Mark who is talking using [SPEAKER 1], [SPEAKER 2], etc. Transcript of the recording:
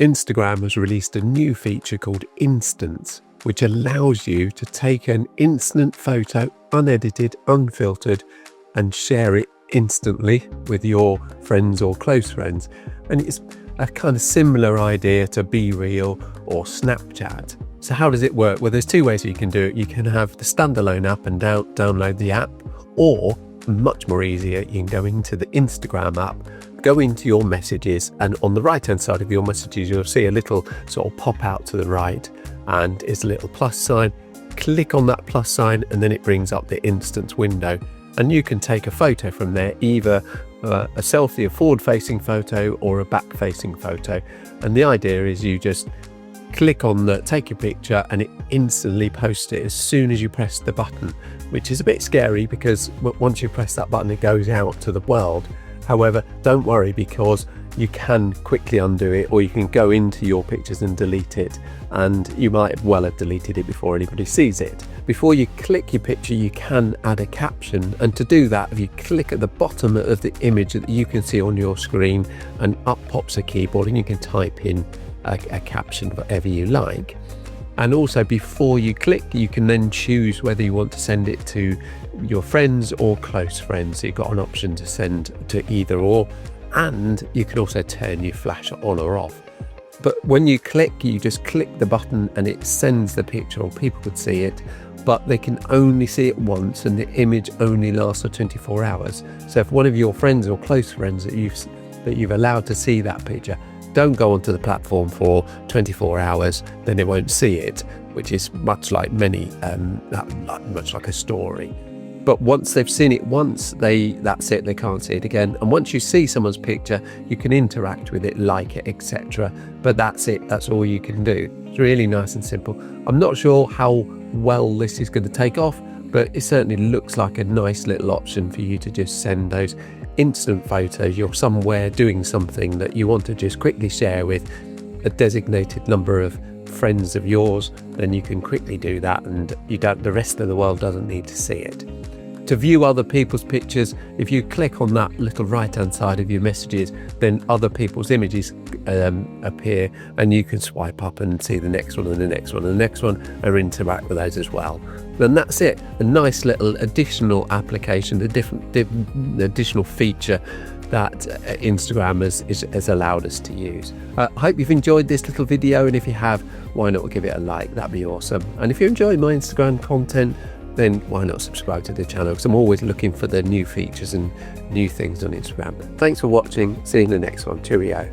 [SPEAKER 1] Instagram has released a new feature called Instants, which allows you to take an instant photo, unedited, unfiltered, and share it instantly with your friends or close friends. And it's a kind of similar idea to BeReal or Snapchat. So how does it work? Well, there's two ways you can do it. You can have the standalone app and download the app, or much more easier, you can go into the Instagram app, go into your messages, and on the right hand side of your messages you'll see a little sort of pop out to the right, and it's a little plus sign. Click on that plus sign and then it brings up the Instants window, and you can take a photo from there, either a selfie, a forward facing photo, or a back facing photo. And the idea is you just click on take your picture, and it instantly posts it as soon as you press the button, which is a bit scary because once you press that button it goes out to the world. However, don't worry, because you can quickly undo it, or you can go into your pictures and delete it, and you might well have deleted it before anybody sees it. Before you click your picture, you can add a caption, and to do that, if you click at the bottom of the image that you can see on your screen, and up pops a keyboard and you can type in a caption, whatever you like. And also, before you click, you can then choose whether you want to send it to your friends or close friends. So you've got an option to send to either or, and you can also turn your flash on or off. But when you click, you just click the button and it sends the picture, or people could see it, but they can only see it once, and the image only lasts for 24 hours. So if one of your friends or close friends that you've allowed to see that picture don't go onto the platform for 24 hours, then they won't see it, which is much like much like a story. But once they've seen it once, that's it, they can't see it again. And once you see someone's picture, you can interact with it, like it, etc. But that's it, that's all you can do. It's really nice and simple. I'm not sure how well this is going to take off, but it certainly looks like a nice little option for you to just send those instant photos. You're somewhere doing something that you want to just quickly share with a designated number of friends of yours, then you can quickly do that, and the rest of the world doesn't need to see it. To view other people's pictures, if you click on that little right hand side of your messages, then other people's images appear, and you can swipe up and see the next one and the next one and the next one, and interact with those as well. Then that's it, a nice little additional application, the additional feature that Instagram has allowed us to use. I hope you've enjoyed this little video, and if you have, why not give it a like? That'd be awesome. And if you enjoy my Instagram content, then why not subscribe to the channel, because I'm always looking for the new features and new things on Instagram. Thanks for watching. See you in the next one. Cheerio.